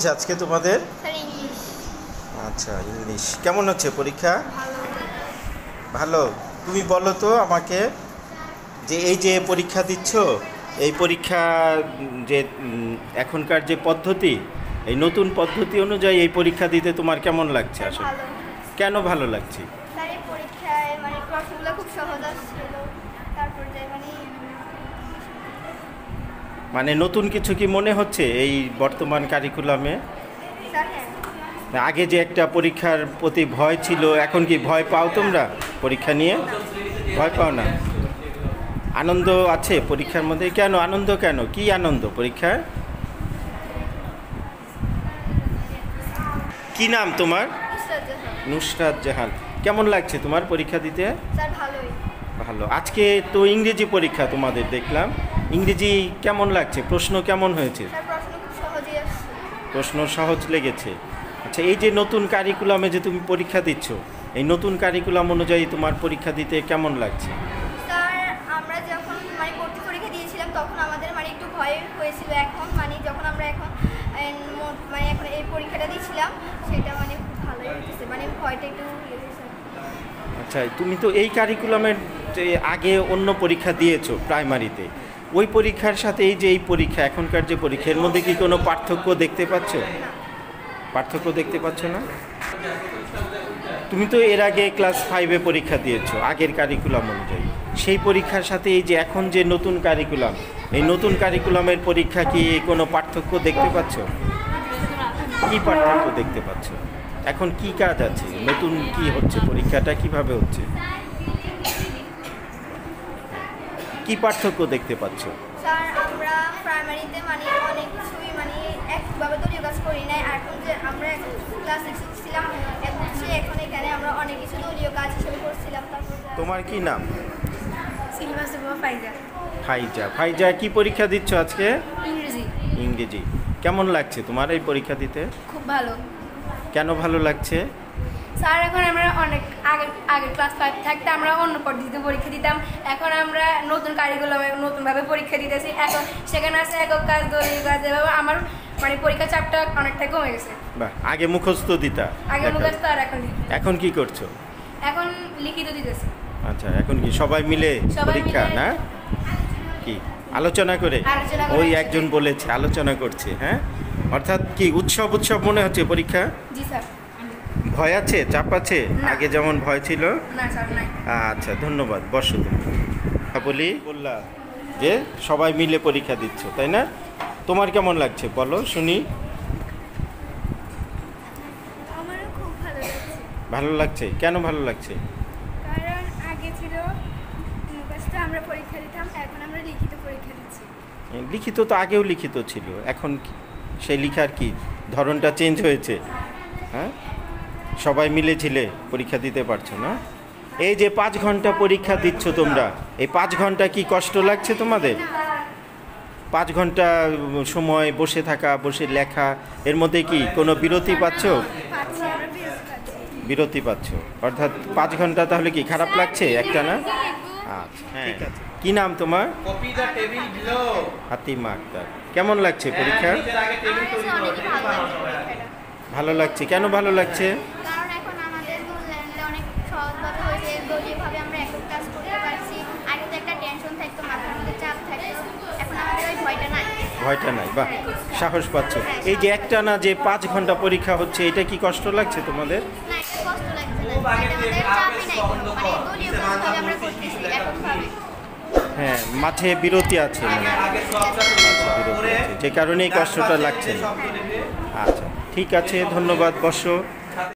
হচ্ছে আজকে তোমাদের? Sir English. আচ্ছা, ইংলিশ কেমন হচ্ছে পরীক্ষা? ভালো। তুমি বলো তো আমাকে, যে এই যে পরীক্ষা দিচ্ছ, এই পরীক্ষা যে এখনকার যে পদ্ধতি, এই নতুন পদ্ধতি অনুযায়ী এই পরীক্ষা দিতে তোমার কেমন লাগছে আসলে? ভালো। কেন ভালো লাগছে? স্যার এই পরীক্ষায় মানে প্রশ্নগুলো খুব সহজ আসছিল, তারপর যে মানে নতুন কিছু কি মনে হচ্ছে এই বর্তমান কারিকুলামে? স্যার হ্যাঁ। আগে যে একটা পরীক্ষার প্রতি ভয় ছিল, এখন কি ভয় পাও তোমরা পরীক্ষা নিয়ে? ভয় পাও না? আনন্দ আছে পরীক্ষার মধ্যে? কেন আনন্দ? কেন, কি আনন্দ পরীক্ষায়? কি নাম তোমার? নুসরাত জাহান। কেমন লাগছে তোমার পরীক্ষা দিতে? স্যার ভালোই। ভালো। আজকে তো ইংরেজি পরীক্ষা তোমাদের দেখলাম, ইংরেজি কেমন লাগছে? প্রশ্ন কেমন হয়েছে? স্যার প্রশ্ন খুব সহজই আসছে। প্রশ্ন সহজ লেগেছে। আচ্ছা, এই যে নতুন কারিকুলামে যে তুমি পরীক্ষা দিচ্ছ, এই নতুন কারিকুলাম অনুযায়ী তোমার পরীক্ষা দিতে কেমন লাগছে? স্যার আমরা যখন মানে ভর্তি পরীক্ষা দিয়েছিলাম তখন আমাদের মানে একটু ভয় হয়েছিল, এখন মানে যখন আমরা এখন মানে এখন এই পরীক্ষাটা দিয়েছিলাম সেটা মানে খুব ভালোই হয়েছে, মানে ভয়টা একটু গেছে। আচ্ছা, তুমি তো এই কারিকুলামের যে আগে অন্য পরীক্ষা দিয়েছো প্রাইমারিতে, ওই পরীক্ষার সাথে এই যে এই পরীক্ষা, এখনকার যে পরীক্ষা, এর মধ্যে কি কোনো পার্থক্য দেখতে পাচ্ছ? পার্থক্য দেখতে পাচ্ছ না? তুমি তো এর আগে ক্লাস 5-এ পরীক্ষা দিয়েছো আগের কারিকুলাম অনুযায়ী, সেই পরীক্ষার সাথে এই যে এখন যে নতুন কারিকুলাম, এই নতুন কারিকুলামের পরীক্ষা কি কোনো পার্থক্য দেখতে পাচ্ছ? কি পার্থক্য দেখতে পাচ্ছ? এখন কি কাজ আছে, নতুন কি হচ্ছে, পরীক্ষাটা কিভাবে হচ্ছে, কি পার্থক্য দেখতে পাচ্ছ? স্যার আমরা প্রাইমারিতে মানে অনেক কিছুই মানে একভাবে দলীয় কাজ করি নাই, এখন যে আমরা এখন ক্লাস 6 ছিলাম এখন এখানে আমরা অনেক কিছু দলীয় কাজ হিসেবে করছিলাম। তোমার কি নাম? ফাইজা। ফাইজা। ফাইজা, কি পরীক্ষা দিচ্ছ আজকে? ইংরেজি। ইংরেজি। কেমন লাগছে তোমার এই পরীক্ষা দিতে? খুব ভালো। কেন ভালো লাগছে? স্যার এখন আমরা অনেক আগে ক্লাস 5 থাকতে আমরা অন্য পদ্ধতিতে পরীক্ষা দিতাম, এখন আমরা নতুন কারিকুলামে নতুনভাবে পরীক্ষা দিতেছি, এখন সেখানে আছে একক কাজ, দলীয় কাজ, এভাবে আমার মানে পরীক্ষা চাপটা অনেকটা কমে গেছে। বাহ, আগে মুখস্থ দিতা, আগে মুখস্থ আর এখন কি করছো? এখন লিখিত দিতেছি। আচ্ছা, এখন কি সবাই মিলে পরীক্ষা না কি আলোচনা করে? ওই একজন বলেছে আলোচনা করছে, হ্যাঁ, অর্থাৎ কি উৎসব উৎসব মনে হচ্ছে পরীক্ষা? জি স্যার। ভয় আছে, চাপ আছে আগে যেমন ভয় ছিল? না স্যার নাই। আচ্ছা, ধন্যবাদ। বসো তুমি। বললা যে সবাই মিলে পরীক্ষা দিচ্ছ, তাই না? তোমার কেমন লাগছে বলো শুনি। আমারও খুব ভালো লাগছে। ভালো লাগছে? কেন ভালো লাগছে? কারণ আগে ছিল মুখস্থ আমরা পরীক্ষা দিতাম, এখন আমরা লিখিত পরীক্ষা দিচ্ছি। লিখিত তো আগেও লিখিত ছিল, এখন সেই লিখার কি ধরনটা চেঞ্জ হয়েছে? হ্যাঁ, সবাই মিলে ছিলে পরীক্ষা দিতে পারছো না? এই যে 5 ঘন্টা পরীক্ষা দিচ্ছ তোমরা, এই 5 ঘন্টা কি কষ্ট লাগছে তোমাদের? 5 ঘন্টা সময় বসে থাকা, বসে লেখা, এর মধ্যে কি কোনো বিরতি পাচ্ছ? বিরতি পাচ্ছ, অর্থাৎ 5 ঘন্টা তাহলে কি খারাপ লাগছে একটা না? আচ্ছা, ঠিক আছে। কি নাম তোমার? হাতিমা আক্তার। কেমন লাগছে পরীক্ষা? ভালো লাগছে। কেন ভালো লাগছে? কারণ এখন আমাদের মূল্যায়নটা অনেক সহজভাবে হয়েছে, দলীয়ভাবে আমরা একক কাজ করতে পারছি। আগে তো একটা টেনশন থাকতো, মাথার মধ্যে চাপ থাকতো, এখন আমাদের ওই ভয়টা নাই। ভয়টা নাই, বাহ, সাহস পাচ্ছ। এই যে একটা না যে 5 ঘন্টা পরীক্ষা হচ্ছে, এটা কি কষ্ট লাগছে তোমাদের? না, এটা কষ্ট লাগছে না, আমাদের চাপই নাই কোনো, মানে দলীয়ভাবে আমরা করতেছি এককভাবে। হ্যাঁ, মাঠে বিরতি আছে, মানে বিরতি আছে, যে কারণেই কষ্টটা লাগছে না। আচ্ছা, ঠিক আছে, ধন্যবাদ। বসো।